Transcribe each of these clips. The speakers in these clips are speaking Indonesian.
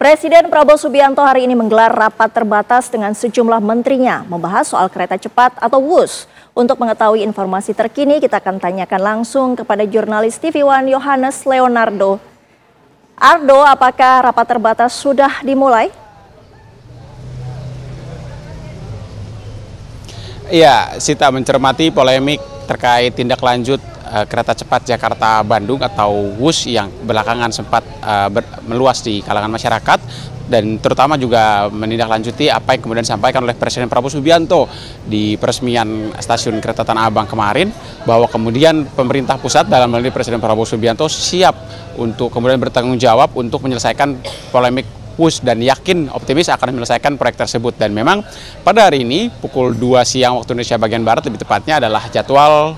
Presiden Prabowo Subianto hari ini menggelar rapat terbatas dengan sejumlah menterinya membahas soal kereta cepat atau WUS. Untuk mengetahui informasi terkini, kita akan tanyakan langsung kepada jurnalis TV One Yohanes Leonardo. Ardo, apakah rapat terbatas sudah dimulai? Iya, Sita, mencermati polemik terkait tindak lanjut kereta cepat Jakarta-Bandung atau WUS yang belakangan sempat meluas di kalangan masyarakat dan terutama juga menindaklanjuti apa yang kemudian disampaikan oleh Presiden Prabowo Subianto di peresmian stasiun kereta Tanah Abang kemarin, bahwa kemudian pemerintah pusat dalam hal ini Presiden Prabowo Subianto siap untuk kemudian bertanggung jawab untuk menyelesaikan polemik WUS dan yakin optimis akan menyelesaikan proyek tersebut. Dan memang pada hari ini pukul 2 siang waktu Indonesia bagian Barat lebih tepatnya adalah jadwal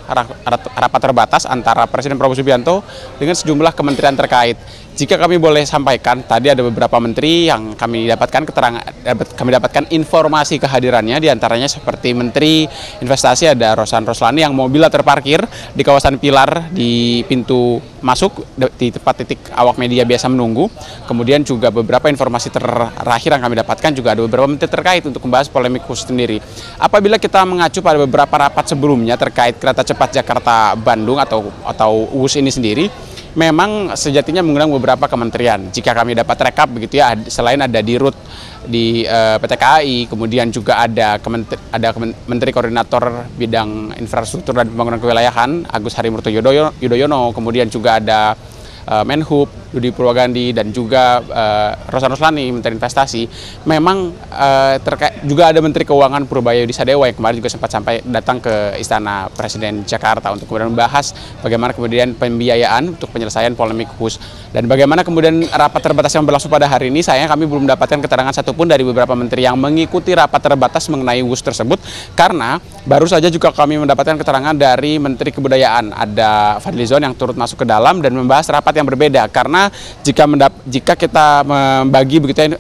rapat terbatas antara Presiden Prabowo Subianto dengan sejumlah kementerian terkait. Jika kami boleh sampaikan, tadi ada beberapa menteri yang kami dapatkan informasi kehadirannya, diantaranya seperti Menteri Investasi ada Rosan Roslani yang mobilnya terparkir di kawasan pilar di pintu masuk di tempat titik awak media biasa menunggu. Kemudian juga beberapa informasi terakhir yang kami dapatkan juga ada beberapa menteri terkait untuk membahas polemik WUS sendiri. Apabila kita mengacu pada beberapa rapat sebelumnya terkait kereta cepat Jakarta-Bandung atau WUS ini sendiri, memang sejatinya mengundang beberapa kementerian. Jika kami dapat rekap begitu ya, selain ada Dirut di PT KAI, kemudian juga ada Menteri Koordinator Bidang Infrastruktur dan Pembangunan Kewilayahan Agus Harimurti Yudhoyono, kemudian juga ada Menhub Budi Purwagandi dan juga Rosan Roslani Menteri Investasi. Memang juga ada Menteri Keuangan Purbaya Yudhisadewa yang kemarin juga sempat datang ke Istana Presiden Jakarta untuk kemudian membahas bagaimana kemudian pembiayaan untuk penyelesaian polemik WUS. Dan bagaimana kemudian rapat terbatas yang berlangsung pada hari ini, sayangnya kami belum mendapatkan keterangan satupun dari beberapa menteri yang mengikuti rapat terbatas mengenai WUS tersebut, karena baru saja juga kami mendapatkan keterangan dari Menteri Kebudayaan, ada Fadlizon yang turut masuk ke dalam dan membahas rapat yang berbeda. Karena jika kita membagi begitu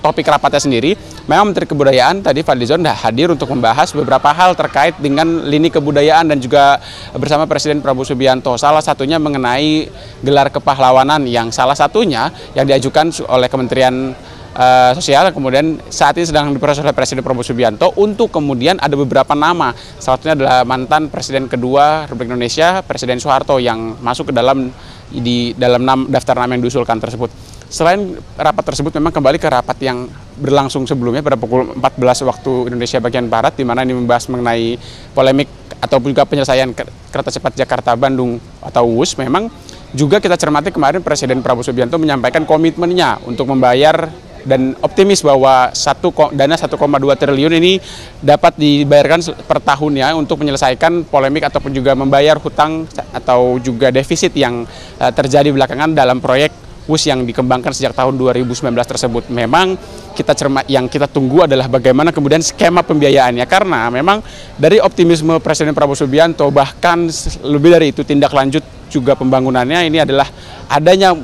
topik rapatnya sendiri, memang Menteri Kebudayaan tadi Fadlizon hadir untuk membahas beberapa hal terkait dengan lini kebudayaan dan juga bersama Presiden Prabowo Subianto. Salah satunya mengenai gelar kepahlawanan yang salah satunya yang diajukan oleh Kementerian Sosial, kemudian saat ini sedang diproses oleh Presiden Prabowo Subianto untuk kemudian ada beberapa nama. Salah satunya adalah mantan Presiden kedua Republik Indonesia, Presiden Soeharto, yang masuk ke dalam daftar nama yang diusulkan tersebut. Selain rapat tersebut, memang kembali ke rapat yang berlangsung sebelumnya pada pukul 14 waktu Indonesia bagian Barat, di mana ini membahas mengenai polemik atau juga penyelesaian kereta cepat Jakarta-Bandung atau WUS. Memang juga kita cermati kemarin Presiden Prabowo Subianto menyampaikan komitmennya untuk membayar dan optimis bahwa dana 1,2 triliun ini dapat dibayarkan per tahunnya untuk menyelesaikan polemik ataupun juga membayar hutang atau juga defisit yang terjadi belakangan dalam proyek WUS yang dikembangkan sejak tahun 2019 tersebut. Memang yang kita tunggu adalah bagaimana kemudian skema pembiayaannya, karena memang dari optimisme Presiden Prabowo Subianto, bahkan lebih dari itu tindak lanjut juga pembangunannya ini adalah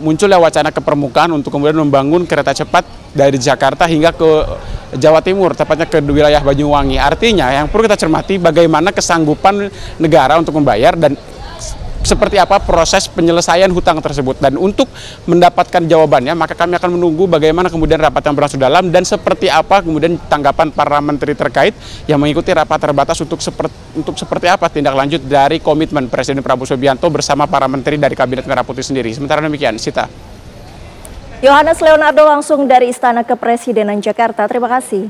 munculnya wacana ke permukaan untuk kemudian membangun kereta cepat dari Jakarta hingga ke Jawa Timur, tepatnya ke wilayah Banyuwangi. Artinya yang perlu kita cermati bagaimana kesanggupan negara untuk membayar dan seperti apa proses penyelesaian hutang tersebut. Dan untuk mendapatkan jawabannya, maka kami akan menunggu bagaimana kemudian rapat yang berlangsung dalam dan seperti apa kemudian tanggapan para menteri terkait yang mengikuti rapat terbatas untuk seperti apa tindak lanjut dari komitmen Presiden Prabowo Subianto bersama para menteri dari Kabinet Merah Putih sendiri. Sementara demikian, Sita. Yohanes Leonardo langsung dari Istana Kepresidenan Jakarta. Terima kasih.